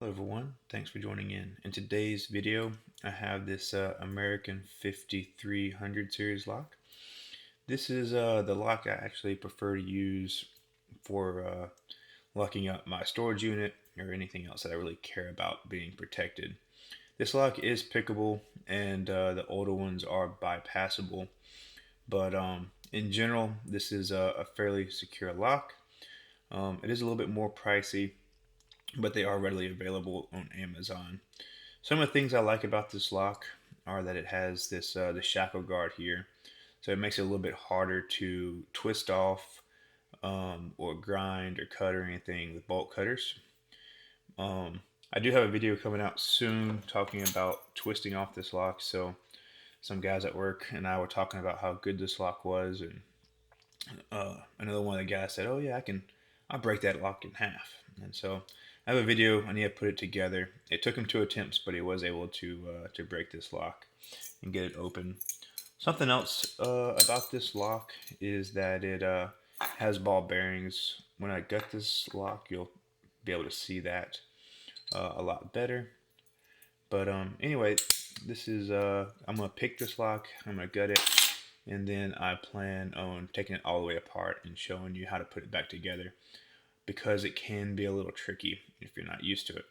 Hello everyone, thanks for joining in. In today's video, I have this American 5300 series lock. This is the lock I actually prefer to use for locking up my storage unit or anything else that I really care about being protected. This lock is pickable and the older ones are bypassable, but in general, this is a fairly secure lock. It is a little bit more pricey, but they are readily available on Amazon. Some of the things I like about this lock are that it has this the shackle guard here, so it makes it a little bit harder to twist off or grind or cut or anything with bolt cutters. I do have a video coming out soon talking about twisting off this lock. So some guys at work and I were talking about how good this lock was, and another one of the guys said, "Oh yeah, I'll break that lock in half." And so I have a video. I need to put it together. It took him 2 attempts, but he was able to break this lock and get it open. Something else about this lock is that it has ball bearings. When I gut this lock, you'll be able to see that a lot better. But anyway, this is I'm gonna pick this lock. I'm gonna gut it, and then I plan on taking it all the way apart and showing you how to put it back together, because it can be a little tricky if you're not used to it.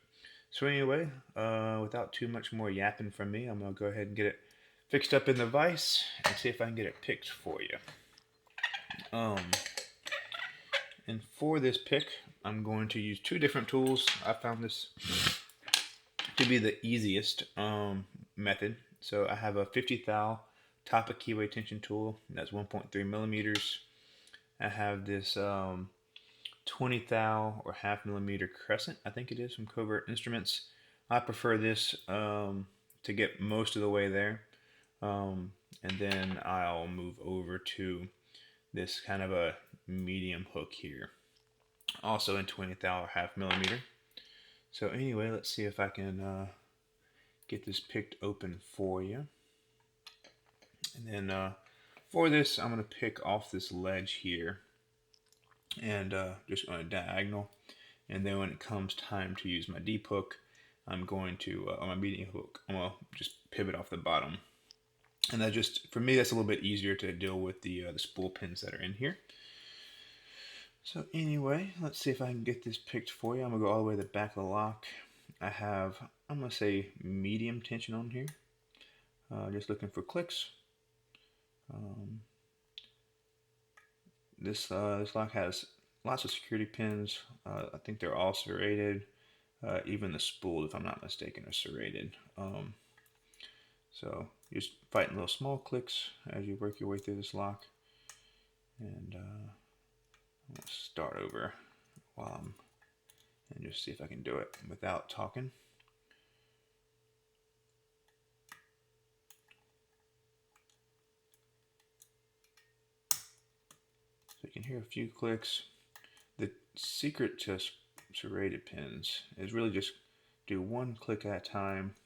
So anyway, without too much more yapping from me, I'm gonna go ahead and get it fixed up in the vise and see if I can get it picked for you. Um, and for this pick, I'm going to use two different tools. I found this to be the easiest method. So I have a 50 thou Tapa keyway tension tool that's 1.3 millimeters. I have this 20 thou or half millimeter crescent, I think it is, from Covert Instruments. I prefer this to get most of the way there. And then I'll move over to this kind of a medium hook here, also in 20 thou or half millimeter. So anyway, let's see if I can get this picked open for you. And then for this, I'm going to pick off this ledge here and just on a diagonal. And then when it comes time to use my deep hook, I'm going to, on my medium hook, I'm going to just pivot off the bottom. And that just, for me, that's a little bit easier to deal with the spool pins that are in here. So anyway, let's see if I can get this picked for you. I'm going to go all the way to the back of the lock. I have, I'm going to say, medium tension on here. Just looking for clicks. This lock has lots of security pins. I think they're all serrated. Even the spool, if I'm not mistaken, are serrated. So you're just fighting little small clicks as you work your way through this lock. And I'm going to start over while I'm, and just see if I can do it without talking. So you can hear a few clicks. The secret to serrated pins is really just do one click at a time.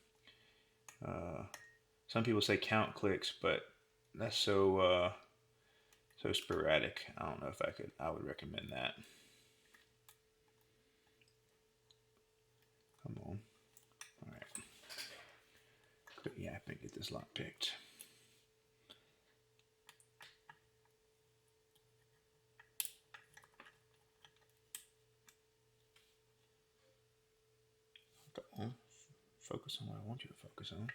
Some people say count clicks, but that's so sporadic. I don't know if I would recommend that. Come on. All right. Quit yapping, get this lock picked. Come on. Focus on what I want you to focus on.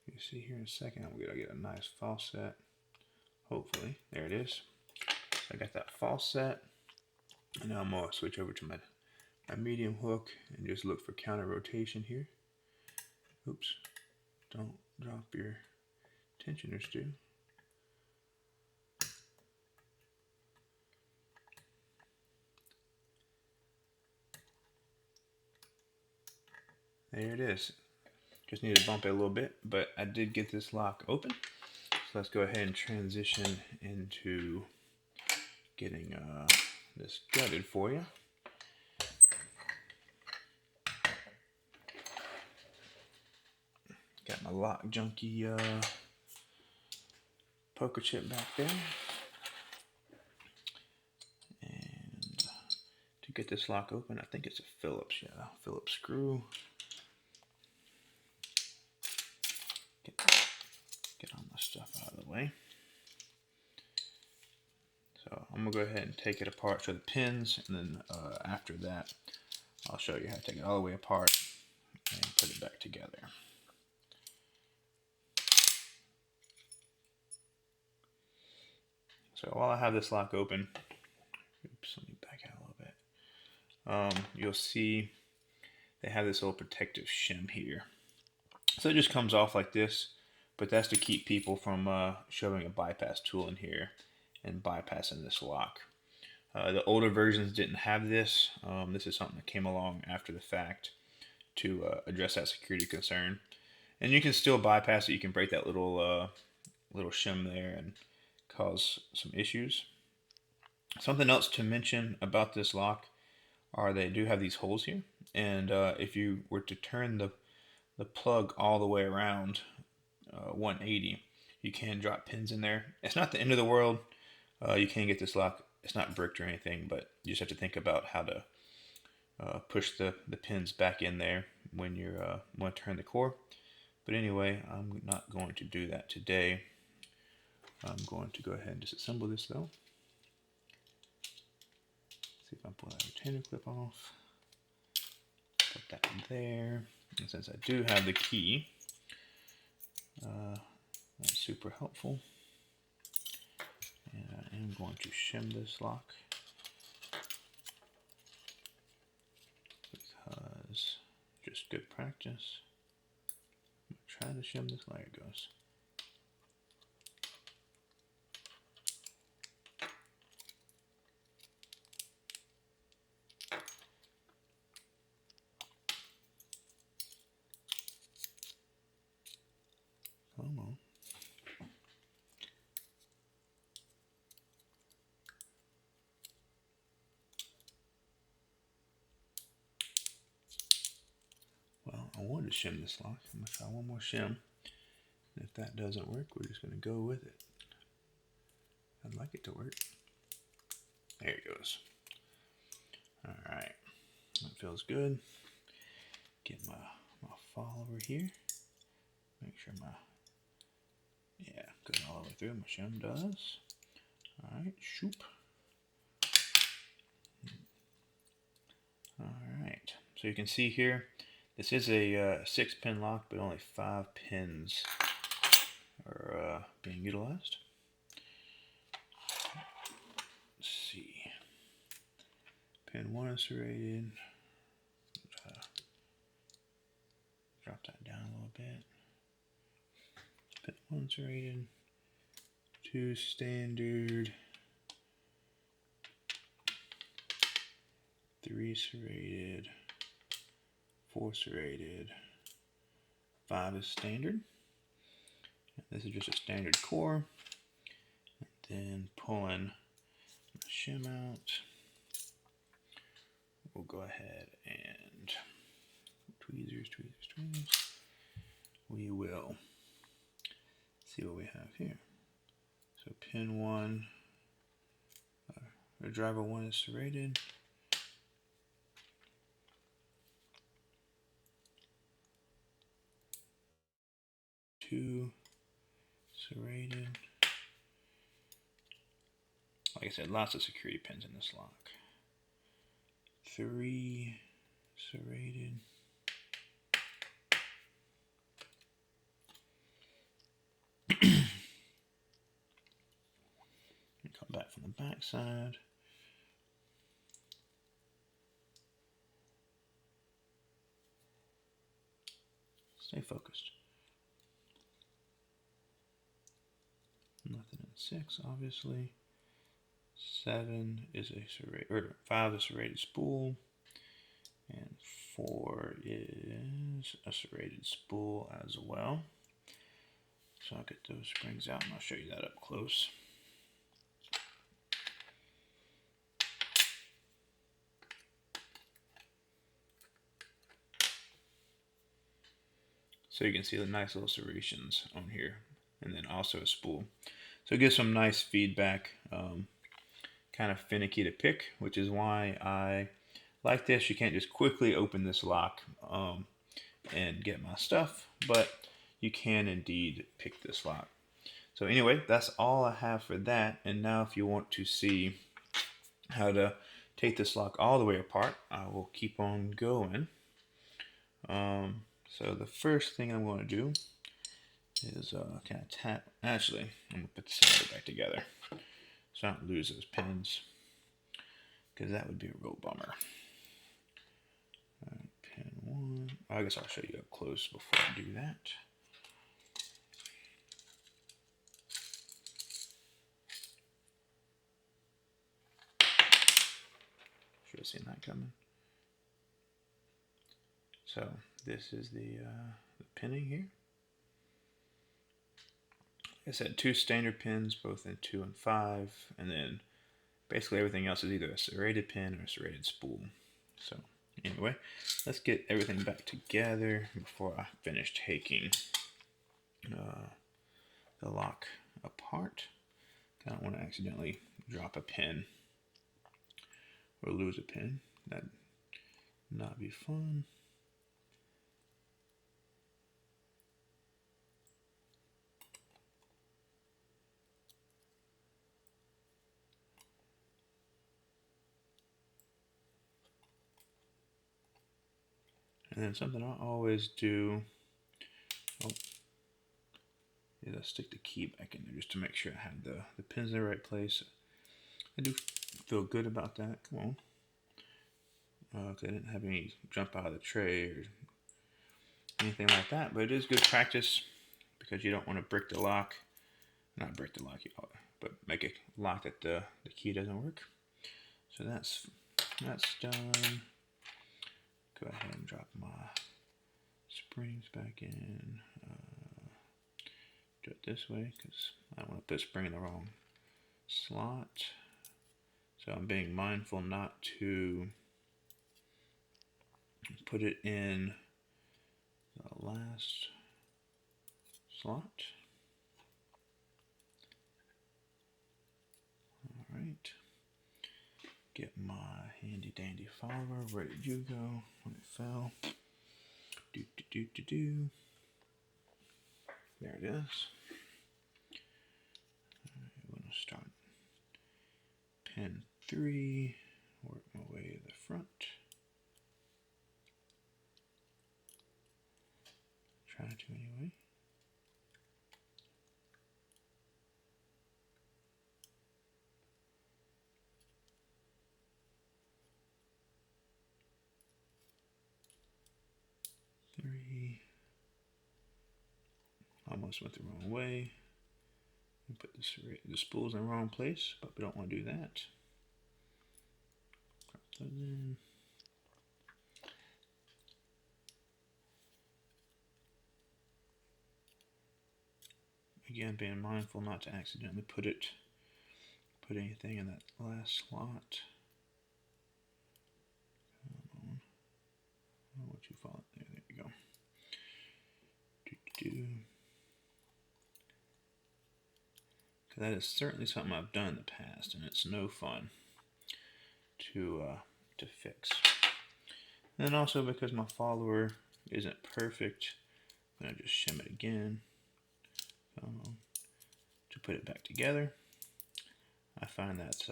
You see here in a second, I'm gonna get a nice false set. Hopefully, there it is. I got that false set, and now I'm gonna switch over to my medium hook and just look for counter rotation here. Oops, don't drop your tensioner, Stu. There it is. Just need to bump it a little bit, but I did get this lock open. So So let's go ahead and transition into getting this gutted for you. Got my lock junkie poker chip back there. And to get this lock open, I think it's a Phillips, yeah, Phillips screw. Get all my stuff out of the way. So I'm gonna go ahead and take it apart, show the pins, and then after that, I'll show you how to take it all the way apart and put it back together. So while I have this lock open, oops, let me back out a little bit. You'll see they have this little protective shim here. So it just comes off like this, but that's to keep people from shoving a bypass tool in here and bypassing this lock. The older versions didn't have this. This is something that came along after the fact to address that security concern. And you can still bypass it. You can break that little shim there and cause some issues. Something else to mention about this lock are they do have these holes here. And if you were to turn the plug all the way around 180, you can drop pins in there. It's not the end of the world. You can get this lock. It's not bricked or anything, but you just have to think about how to push the pins back in there when you're want to turn the core. But anyway, I'm not going to do that today. I'm going to go ahead and disassemble this though. See if I can pull that retainer clip off. Put that in there. And since I do have the key, that's super helpful. And I am going to shim this lock because just good practice. I'm trying to shim this. There it goes. Come on. Well, I wanted to shim this lock. I'm going to try one more shim. And if that doesn't work, we're just going to go with it. I'd like it to work. There it goes. Alright. That feels good. Get my follower here. Make sure goes all the way through. My shim does. Alright, shoop. Alright, so you can see here, this is a 6-pin lock, but only 5 pins are being utilized. Let's see. Pin 1 is serrated. Try to drop that down a little bit. Pin 1 serrated. 2 standard. 3 serrated. 4 serrated. 5 is standard. This is just a standard core. And then pulling my shim out. We'll go ahead and tweezers. We will see what we have here. So pin 1, or driver 1 is serrated. Two serrated. Like I said, lots of security pins in this lock. 3 serrated. Come back from the back side. Stay focused. Nothing in 6, obviously. 7 is a serrated, or 5 is a serrated spool, and 4 is a serrated spool as well. So I'll get those springs out and I'll show you that up close. So you can see the nice little serrations on here, and then also a spool. So it gives some nice feedback, kind of finicky to pick, which is why I like this. You can't just quickly open this lock and get my stuff, but you can indeed pick this lock. So anyway, that's all I have for that. And now if you want to see how to take this lock all the way apart, I will keep on going. So the first thing I'm going to do is kind of tap. Actually, I'm going to put the cylinder back together so I don't lose those pins, because that would be a real bummer. Alright, pin 1. I guess I'll show you up close before I do that. Should have seen that coming. So this is the pinning here. Like I said, 2 standard pins, both in 2 and 5, and then basically everything else is either a serrated pin or a serrated spool. So anyway, let's get everything back together before I finish taking the lock apart. I don't want to accidentally drop a pin or lose a pin. That'd not be fun. And then something I always do is I stick the key back in there just to make sure I have the pins in the right place. I do feel good about that. Come on. I didn't have any jump out of the tray or anything like that, but it is good practice because you don't want to brick the lock. Not brick the lock, but make a lock that the key doesn't work. So that's done. Go ahead and drop my springs back in. Do it this way because I don't want to put a spring in the wrong slot. So I'm being mindful not to put it in the last slot. All right. Get my handy dandy follower. Where did you go when it fell? There it is. I'm going to start pin 3, work my way to the front. Try to anyway. Almost went the wrong way. Put the spools in the wrong place, but we don't want to do that. Drop those in. Again, being mindful not to accidentally put anything in that last slot. Come on. Oh, what you follow? There you go. That is certainly something I've done in the past, and it's no fun to fix. And then also because my follower isn't perfect, I'm gonna just shim it again to put it back together. I find that's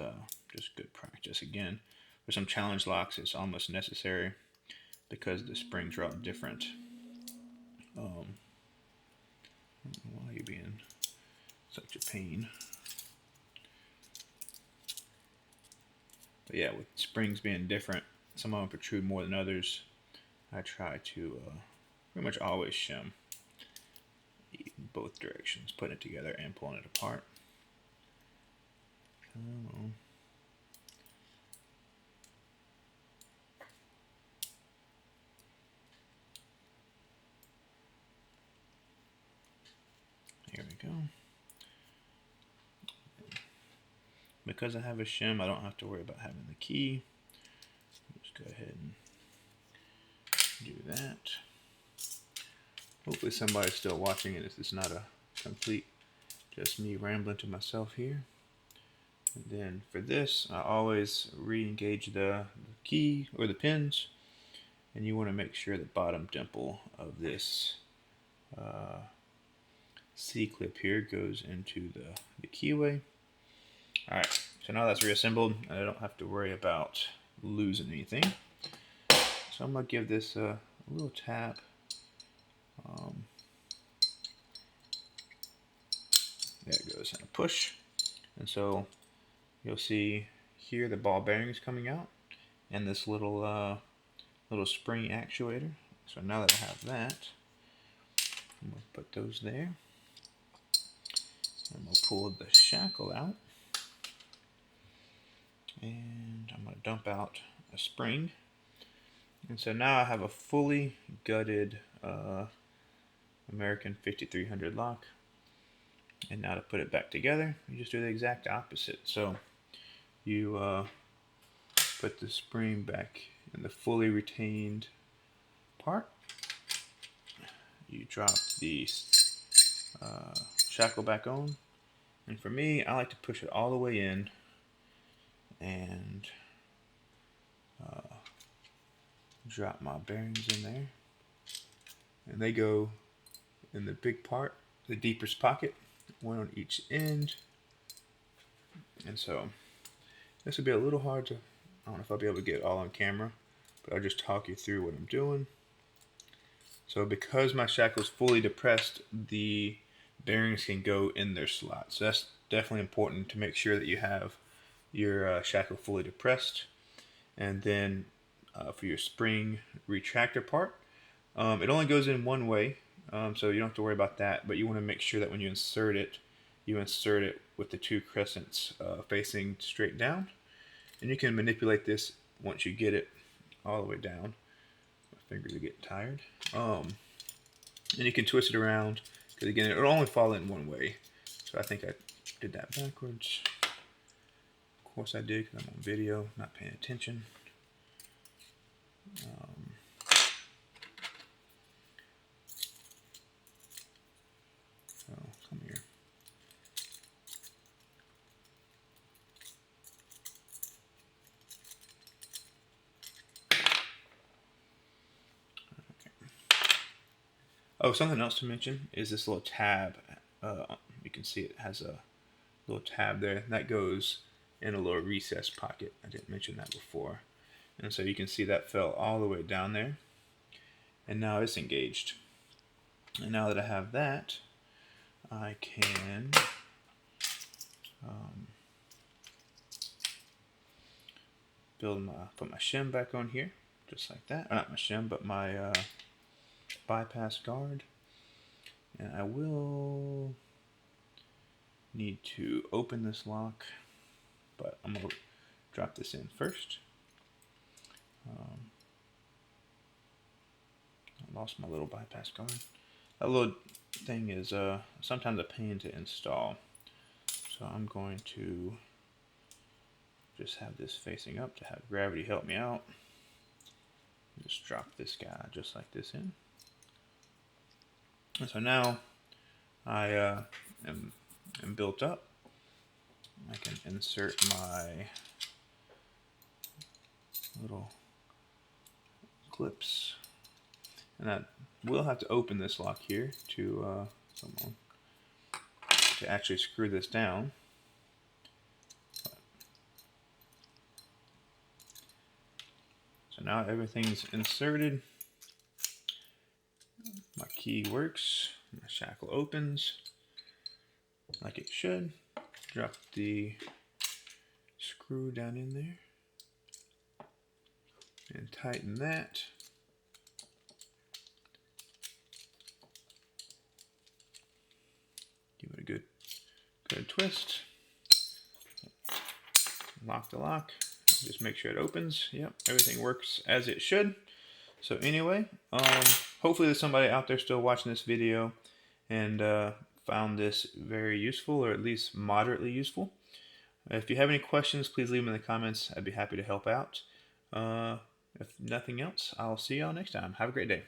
just good practice. Again, for some challenge locks, it's almost necessary because the springs are all different. Why are you being such a pain? But yeah, with springs being different, some of them protrude more than others. I try to pretty much always shim in both directions, putting it together and pulling it apart. Come on. Here we go. Because I have a shim, I don't have to worry about having the key. Just go ahead and do that. Hopefully somebody's still watching and this is not a complete just me rambling to myself here. And then for this, I always re-engage the key or the pins, and you want to make sure the bottom dimple of this C-clip here goes into the keyway. Alright, so now that's reassembled, I don't have to worry about losing anything. So I'm going to give this a little tap. There it goes, and a push. And so you'll see here the ball bearings coming out and this little spring actuator. So now that I have that, I'm going to put those there. And we'll pull the shackle out. And I'm going to dump out a spring. And so now I have a fully gutted American 5300 lock. And now to put it back together, you just do the exact opposite. So you put the spring back in the fully retained part. You drop the shackle back on. And for me, I like to push it all the way in and drop my bearings in there. And they go in the big part, the deepest pocket, one on each end. And so this will be a little hard to, I don't know if I'll be able to get it all on camera, but I'll just talk you through what I'm doing. So because my shackle is fully depressed, the bearings can go in their slots. So that's definitely important to make sure that you have your shackle fully depressed. And then for your spring retractor part, it only goes in one way, so you don't have to worry about that, but you want to make sure that when you insert it with the two crescents facing straight down. And you can manipulate this once you get it all the way down. My fingers are getting tired. And you can twist it around, because again, it'll only fall in one way. So I think I did that backwards. Of course I did, because I'm on video, not paying attention. So come here. Oh, something else to mention is this little tab. You can see it has a little tab there. That goes in a little recess pocket. I didn't mention that before. And so you can see that fell all the way down there. And now it's engaged. And now that I have that, I can put my shim back on here, just like that. Or not my shim, but my bypass guard. And I will need to open this lock, but I'm going to drop this in first. I lost my little bypass guard. That little thing is sometimes a pain to install. So I'm going to just have this facing up to have gravity help me out. Just drop this guy just like this in. And so now I am built up. I can insert my little clips, and I will have to open this lock here to actually screw this down. So now everything's inserted. My key works. My shackle opens like it should. Drop the screw down in there and tighten that. Give it a good twist. Lock the lock. Just make sure it opens. Yep, everything works as it should. So anyway, hopefully there's somebody out there still watching this video and found this very useful, or at least moderately useful. If you have any questions, please leave them in the comments. I'd be happy to help out. Uh, if nothing else, I'll see y'all next time. Have a great day.